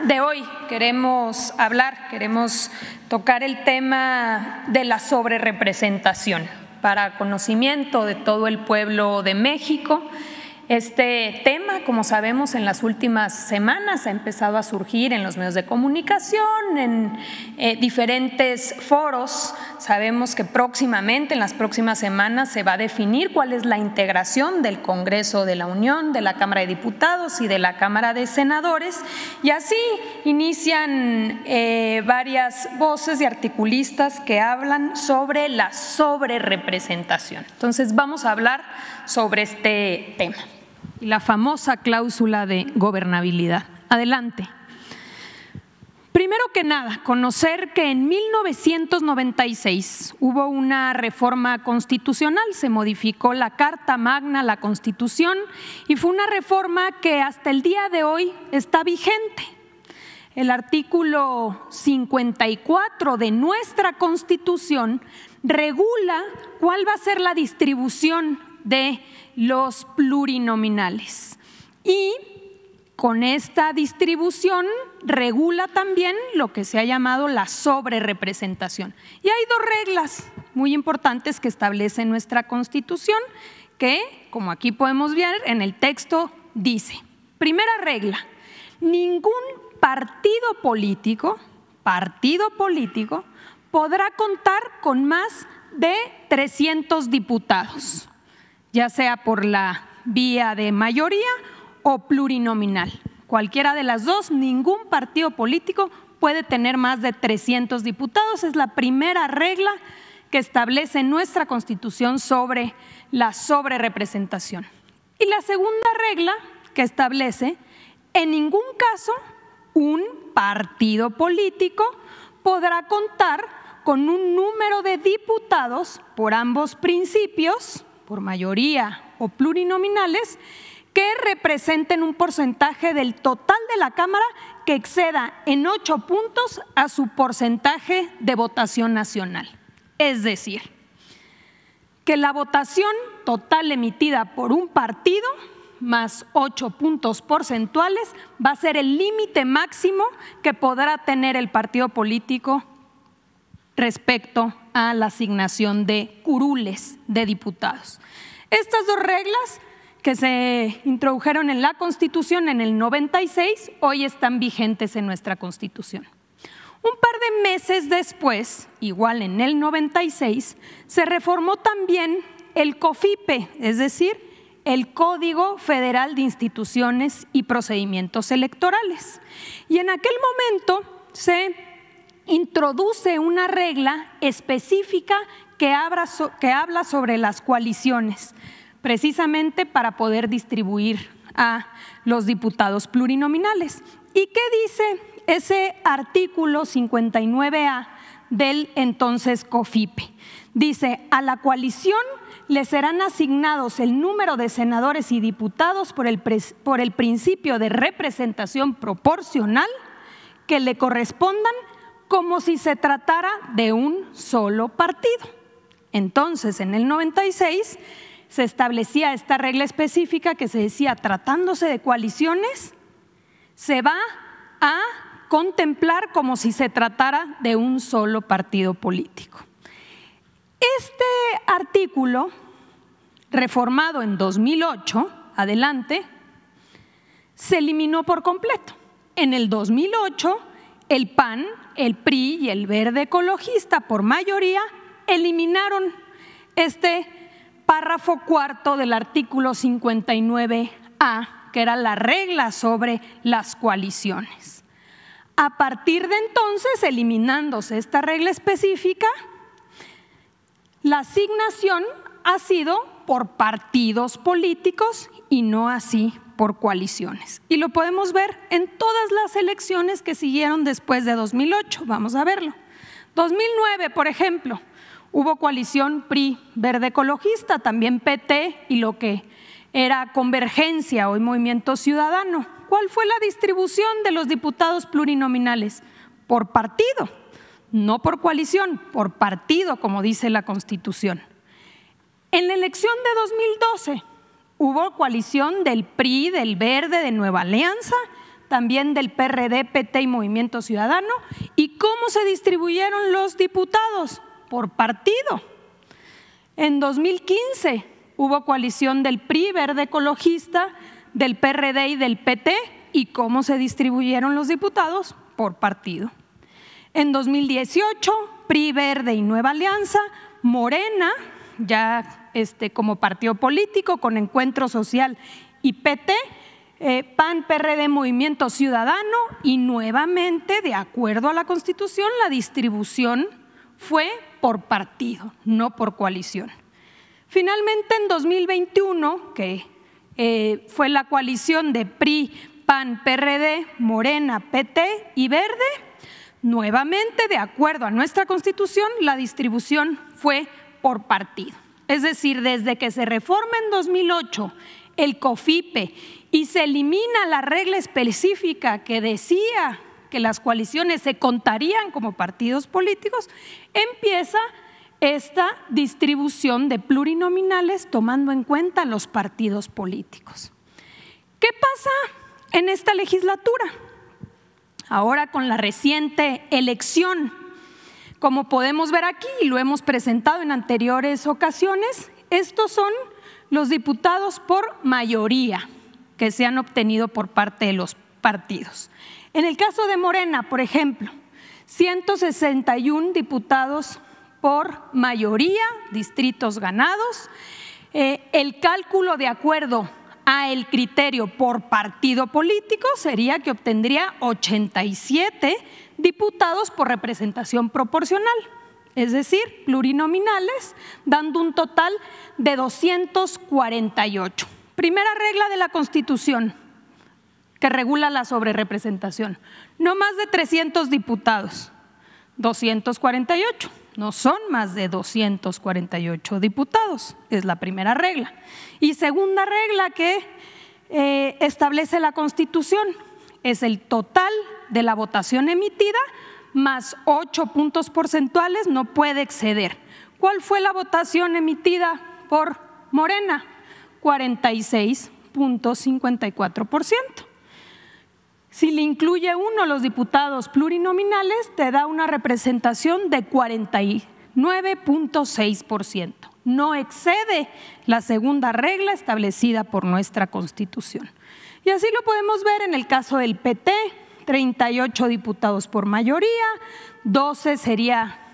de hoy queremos tocar el tema de la sobrerepresentación para conocimiento de todo el pueblo de México. Este tema, como sabemos, en las últimas semanas ha empezado a surgir en los medios de comunicación, en diferentes foros. Sabemos que próximamente, en las próximas semanas, se va a definir cuál es la integración del Congreso de la Unión, de la Cámara de Diputados y de la Cámara de Senadores, y así inician varias voces y articulistas que hablan sobre la sobrerepresentación. Entonces vamos a hablar sobre este tema. Y la famosa cláusula de gobernabilidad. Adelante. Primero que nada, conocer que en 1996 hubo una reforma constitucional, se modificó la Carta Magna, la Constitución, y fue una reforma que hasta el día de hoy está vigente. El artículo 54 de nuestra Constitución regula cuál va a ser la distribución de los plurinominales y con esta distribución regula también lo que se ha llamado la sobrerepresentación. Y hay dos reglas muy importantes que establece nuestra Constitución que, como aquí podemos ver en el texto, dice: primera regla, ningún partido político podrá contar con más de 300 diputados, ya sea por la vía de mayoría o plurinominal. Cualquiera de las dos, ningún partido político puede tener más de 300 diputados. Es la primera regla que establece nuestra Constitución sobre la sobrerepresentación. Y la segunda regla que establece: en ningún caso un partido político podrá contar con un número de diputados por ambos principios, por mayoría o plurinominales, que representen un porcentaje del total de la Cámara que exceda en 8 puntos a su porcentaje de votación nacional. Es decir, que la votación total emitida por un partido más 8 puntos porcentuales va a ser el límite máximo que podrá tener el partido político respecto a la asignación de curules de diputados. Estas dos reglas que se introdujeron en la Constitución en el 96, hoy están vigentes en nuestra Constitución. Un par de meses después, igual en el 96, se reformó también el COFIPE, es decir, el Código Federal de Instituciones y Procedimientos Electorales. Y en aquel momento se introduce una regla específica que habla sobre las coaliciones, precisamente para poder distribuir a los diputados plurinominales. ¿Y qué dice ese artículo 59A del entonces COFIPE? Dice: a la coalición le serán asignados el número de senadores y diputados por el principio de representación proporcional que le correspondan, como si se tratara de un solo partido. Entonces, en el 96 se establecía esta regla específica que se decía: tratándose de coaliciones, se va a contemplar como si se tratara de un solo partido político. Este artículo, reformado en 2008, adelante, se eliminó por completo. En el 2008, el PAN, el PRI y el Verde Ecologista, por mayoría, eliminaron este párrafo cuarto del artículo 59A, que era la regla sobre las coaliciones. A partir de entonces, eliminándose esta regla específica, la asignación ha sido por partidos políticos y no así por coaliciones. Y lo podemos ver en todas las elecciones que siguieron después de 2008. Vamos a verlo. 2009, por ejemplo, hubo coalición PRI, Verde Ecologista, también PT y lo que era Convergencia, hoy Movimiento Ciudadano. ¿Cuál fue la distribución de los diputados plurinominales? Por partido, no por coalición, por partido, como dice la Constitución. En la elección de 2012 hubo coalición del PRI, del Verde, de Nueva Alianza, también del PRD, PT y Movimiento Ciudadano. ¿Y cómo se distribuyeron los diputados? Por partido. En 2015 hubo coalición del PRI, Verde Ecologista, del PRD y del PT. ¿Y cómo se distribuyeron los diputados? Por partido. En 2018, PRI, Verde y Nueva Alianza, Morena, ya como partido político con Encuentro Social y PT, PAN, PRD, Movimiento Ciudadano, y nuevamente, de acuerdo a la Constitución, la distribución fue por partido, no por coalición. Finalmente, en 2021, que fue la coalición de PRI, PAN, PRD, Morena, PT y Verde, nuevamente, de acuerdo a nuestra Constitución, la distribución fue por partido. Es decir, desde que se reforma en 2008 el COFIPE y se elimina la regla específica que decía que las coaliciones se contarían como partidos políticos, empieza esta distribución de plurinominales tomando en cuenta los partidos políticos. ¿Qué pasa en esta legislatura? Ahora, con la reciente elección, como podemos ver aquí y lo hemos presentado en anteriores ocasiones, estos son los diputados por mayoría que se han obtenido por parte de los partidos. En el caso de Morena, por ejemplo, 161 diputados por mayoría, distritos ganados. El cálculo de acuerdo a el criterio por partido político sería que obtendría 87 diputados por representación proporcional, es decir, plurinominales, dando un total de 248. Primera regla de la Constitución que regula la sobrerepresentación: no más de 300 diputados, 248. No son más de 248 diputados, es la primera regla. Y segunda regla que establece la Constitución es el total de la votación emitida más 8 puntos porcentuales, no puede exceder. ¿Cuál fue la votación emitida por Morena? 46.54%. Si le incluye uno los diputados plurinominales, te da una representación de 49.6%. No excede la segunda regla establecida por nuestra Constitución. Y así lo podemos ver en el caso del PT, 38 diputados por mayoría, 12 sería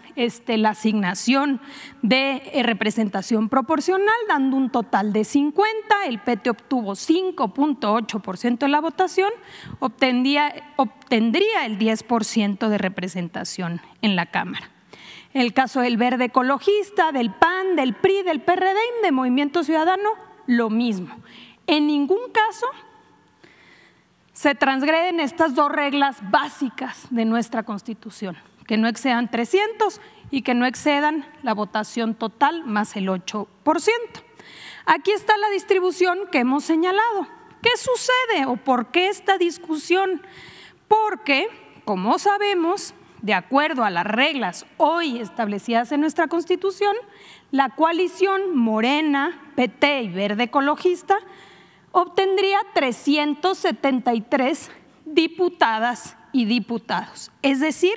la asignación de representación proporcional, dando un total de 50. El PT obtuvo 5.8% de la votación, obtendría el 10% de representación en la Cámara. En el caso del Verde Ecologista, del PAN, del PRI, del PRD y de Movimiento Ciudadano, lo mismo. En ningún caso se transgreden estas dos reglas básicas de nuestra Constitución: que no excedan 300 y que no excedan la votación total más el 8%. Aquí está la distribución que hemos señalado. ¿Qué sucede o por qué esta discusión? Porque, como sabemos, de acuerdo a las reglas hoy establecidas en nuestra Constitución, la coalición Morena, PT y Verde Ecologista obtendría 373 diputadas y diputados, es decir,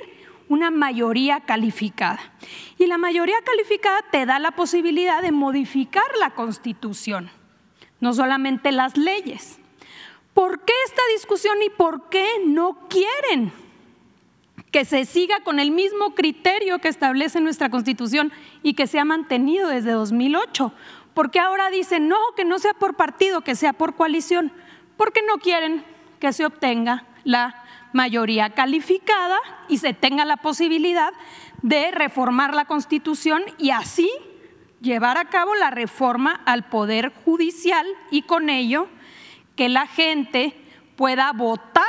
una mayoría calificada. Y la mayoría calificada te da la posibilidad de modificar la Constitución, no solamente las leyes. ¿Por qué esta discusión y por qué no quieren que se siga con el mismo criterio que establece nuestra Constitución y que se ha mantenido desde 2008? ¿Por qué ahora dicen no, que no sea por partido, que sea por coalición? Porque no quieren que se obtenga la mayoría calificada y se tenga la posibilidad de reformar la Constitución y así llevar a cabo la reforma al Poder Judicial y con ello que la gente pueda votar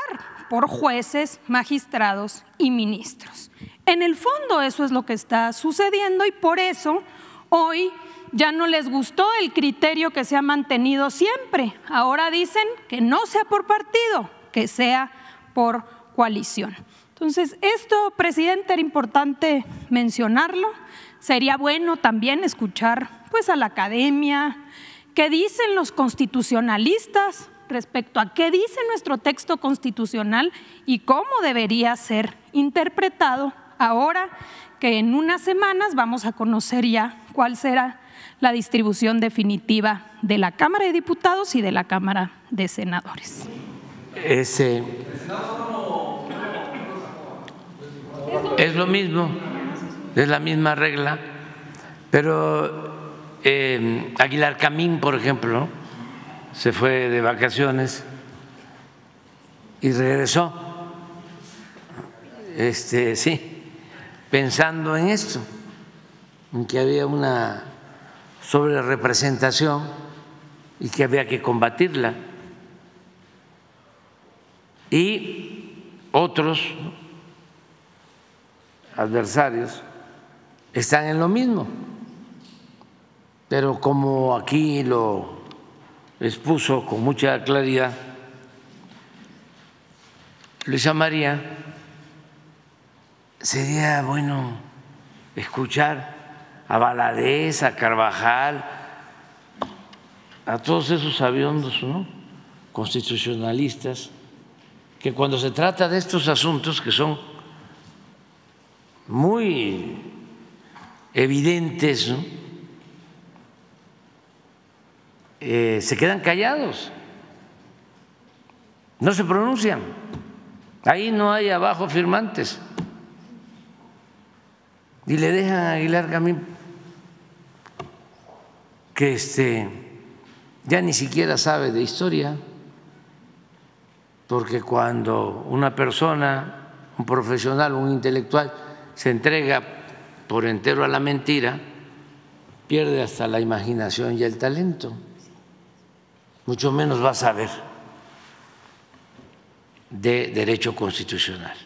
por jueces, magistrados y ministros. En el fondo eso es lo que está sucediendo y por eso hoy ya no les gustó el criterio que se ha mantenido siempre. Ahora dicen que no sea por partido, que sea por coalición. Entonces, esto, presidente, era importante mencionarlo. Sería bueno también escuchar pues a la academia, qué dicen los constitucionalistas, respecto a qué dice nuestro texto constitucional y cómo debería ser interpretado ahora que en unas semanas vamos a conocer ya cuál será la distribución definitiva de la Cámara de Diputados y de la Cámara de Senadores. Es lo mismo, es la misma regla, pero Aguilar Camín, por ejemplo, se fue de vacaciones y regresó, sí, pensando en esto, en que había una sobrerepresentación y que había que combatirla. Y otros adversarios están en lo mismo, pero como aquí lo expuso con mucha claridad Luisa María, sería bueno escuchar a Valadez, a Carvajal, a todos esos sabiondos, ¿no?, constitucionalistas, que cuando se trata de estos asuntos que son muy evidentes, ¿no?, se quedan callados, no se pronuncian. Ahí no hay abajo firmantes y le dejan a Aguilar Camín, que ya ni siquiera sabe de historia, porque cuando una persona, un profesional, un intelectual, se entrega por entero a la mentira, pierde hasta la imaginación y el talento, mucho menos va a saber de derecho constitucional.